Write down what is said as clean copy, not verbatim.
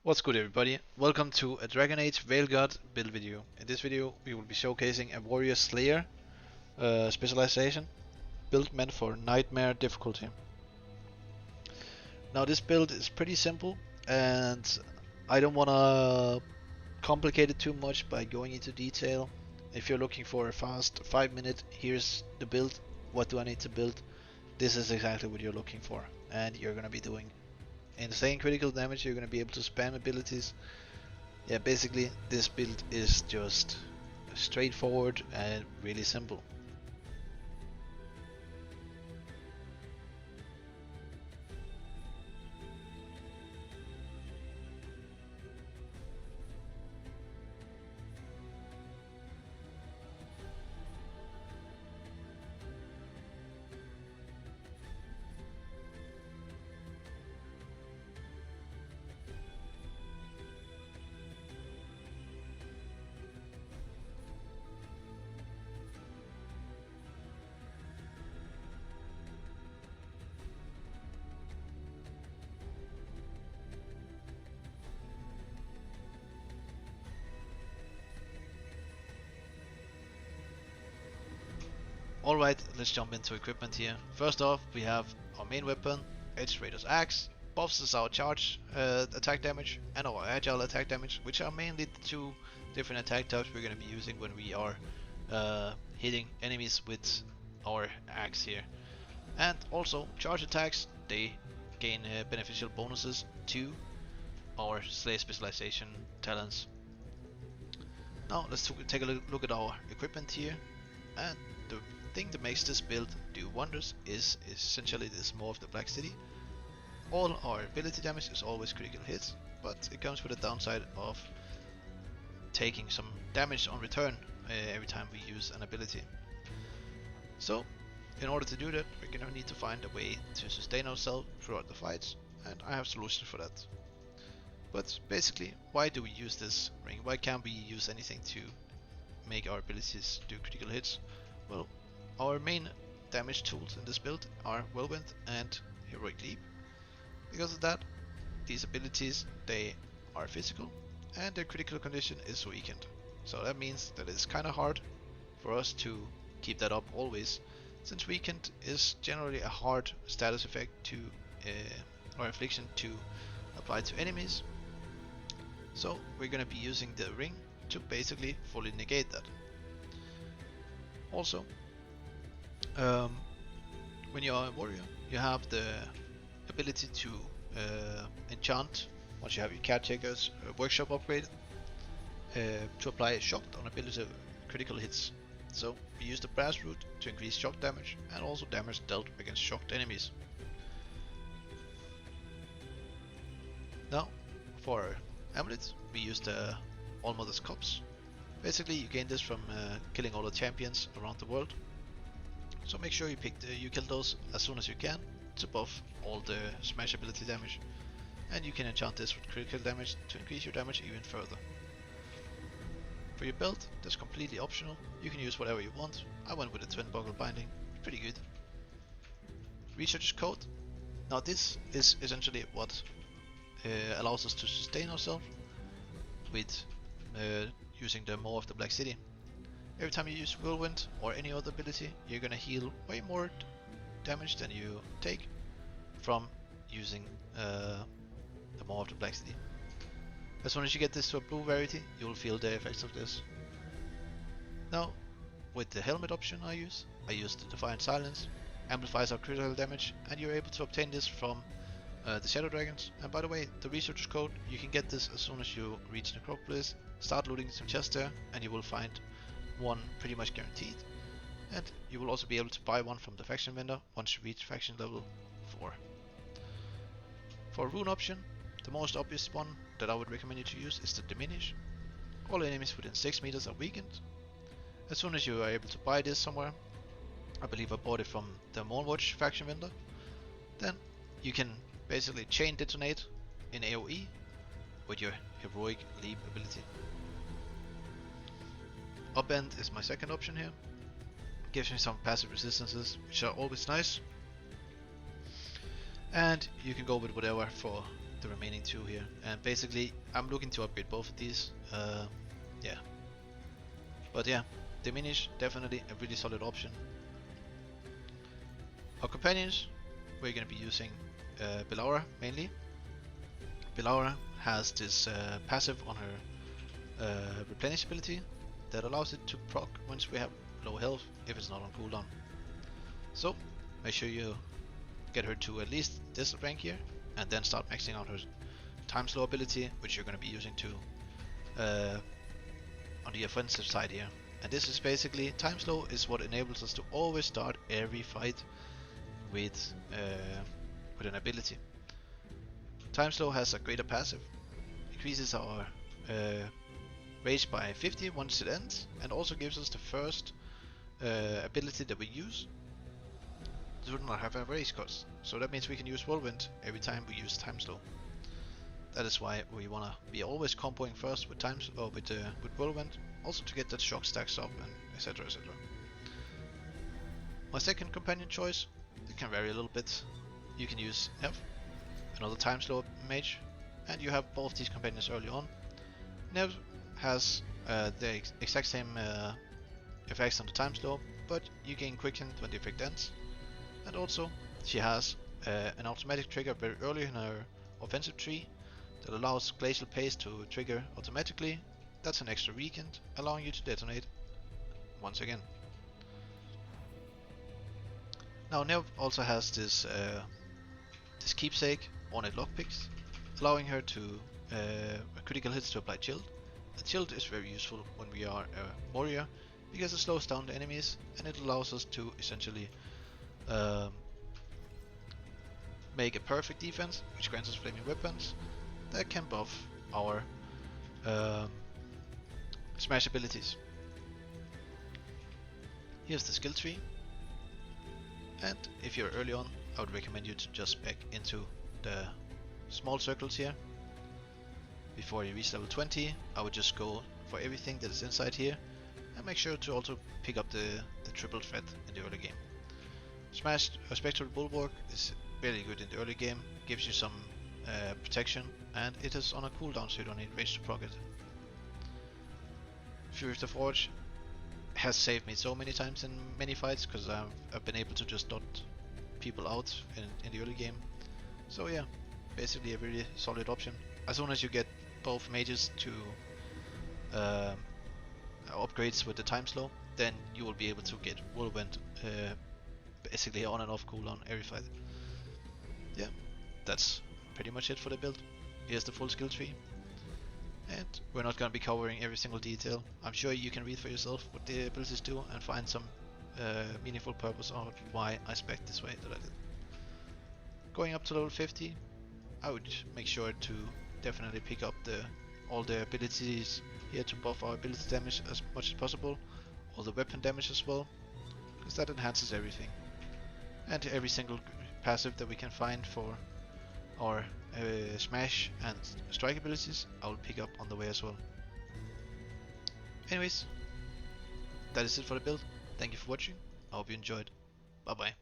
What's good everybody? Welcome to a Dragon Age Veilguard build video. In this video we will be showcasing a Warrior Slayer specialization build meant for Nightmare difficulty. Now this build is pretty simple and I don't want to complicate it too much by going into detail. If you're looking for a fast 5-minute, here's the build, what do I need to build, this is exactly what you're looking for and you're going to be doing. Insane critical damage, you're going to be able to spam abilities. Yeah, basically this build is just straightforward and really simple. Alright, let's jump into equipment here. First off, we have our main weapon, Edge Raider's Axe. Buffs us our charge attack damage and our agile attack damage, which are mainly the two different attack types we're going to be using when we are hitting enemies with our axe here. And also, charge attacks, they gain beneficial bonuses to our Slay specialization talents. Now let's take a look at our equipment here, and the thing that makes this build do wonders is essentially this Maw of the Black City. All our ability damage is always critical hits, but it comes with a downside of taking some damage on return every time we use an ability. So in order to do that, we're gonna need to find a way to sustain ourselves throughout the fights, and I have solutions for that. But basically, why do we use this ring? Why can't we use anything to make our abilities do critical hits? Well, our main damage tools in this build are Whirlwind and Heroic Leap. Because of that, these abilities, they are physical and their critical condition is weakened. So that means that it's kinda hard for us to keep that up always, since weakened is generally a hard status effect to or affliction to apply to enemies. So we're gonna be using the ring to basically fully negate that. Also, when you are a warrior, you have the ability to enchant, once you have your Caretaker's workshop upgrade, to apply shocked on ability critical hits. So we use the brass root to increase shock damage and also damage dealt against shocked enemies. Now for amulets, we use the All Mother's Cups. Basically you gain this from killing all the champions around the world. So make sure you kill those as soon as you can to buff all the smash ability damage. And you can enchant this with critical damage to increase your damage even further. For your build, that's completely optional. You can use whatever you want. I went with a twin buckle binding, pretty good. Researcher's Code. Now this is essentially what allows us to sustain ourselves with using the Maw of the Black City. Every time you use Whirlwind or any other ability, you're gonna heal way more damage than you take from using the Maw of the Black City. As soon as you get this to a blue rarity, you will feel the effects of this. Now, with the helmet option I use the Defiant Silence, amplifies our critical damage, and you're able to obtain this from the Shadow Dragons. And by the way, the Researcher's Code, you can get this as soon as you reach the Necropolis, start looting some chests there, and you will find one pretty much guaranteed. And you will also be able to buy one from the faction vendor once you reach faction level 4. For rune option, the most obvious one that I would recommend you to use is the Diminish. All enemies within 6 meters are weakened. As soon as you are able to buy this somewhere, I believe I bought it from the Moonwatch faction vendor, then you can basically chain detonate in AoE with your Heroic Leap ability. Upend is my second option here. Gives me some passive resistances, which are always nice. And you can go with whatever for the remaining two here. And basically, I'm looking to upgrade both of these. Yeah. But yeah, Diminish, definitely a really solid option. Our companions, we're going to be using Belaura mainly. Belaura has this passive on her replenish ability that allows it to proc once we have low health if it's not on cooldown. So make sure you get her to at least this rank here, and then start maxing out her Timeslow ability, which you're going to be using to on the offensive side here. And this is basically, Timeslow is what enables us to always start every fight with an ability. Timeslow has a greater passive, increases our rage by 50 once it ends, and also gives us the first ability that we use do not have a rage cost. So that means we can use Whirlwind every time we use Timeslow. That is why we wanna be always comboing first with with Whirlwind, also to get that shock stacks up and etc. etc. My second companion choice, it can vary a little bit. You can use Nev, another Timeslow mage, and you have both these companions early on. Nev has the exact same effects on the Timeslow, but you gain Quicken when the effect ends. And also, she has an automatic trigger very early in her offensive tree that allows Glacial Pace to trigger automatically. That's an extra weekend, allowing you to detonate once again. Now Nev also has this keepsake on it lockpicks, allowing her to critical hits to apply Chill. The Chill is very useful when we are a warrior because it slows down the enemies and it allows us to essentially make a perfect defense, which grants us flaming weapons that can buff our smash abilities. Here's the skill tree, and if you're early on, I would recommend you to just back into the small circles here. Before you reach level 20, I would just go for everything that is inside here, and make sure to also pick up the triple threat in the early game. Smashed Spectral Bulwark is really good in the early game, gives you some protection, and it is on a cooldown so you don't need rage to proc it. Fury of the Forge has saved me so many times in many fights because I've been able to just dot people out in the early game. So yeah, basically a really solid option. As soon as you get both mages to upgrades with the Timeslow, then you will be able to get Whirlwind basically on and off cooldown every fight. Yeah, that's pretty much it for the build. Here's the full skill tree. And we're not going to be covering every single detail. I'm sure you can read for yourself what the abilities do and find some meaningful purpose on why I spec this way that I did. Going up to level 50, I would make sure to definitely pick up all the abilities here to buff our ability damage as much as possible, all the weapon damage as well, because that enhances everything. And every single passive that we can find for our smash and strike abilities, I will pick up on the way as well. Anyways, that is it for the build. Thank you for watching. I hope you enjoyed. Bye bye.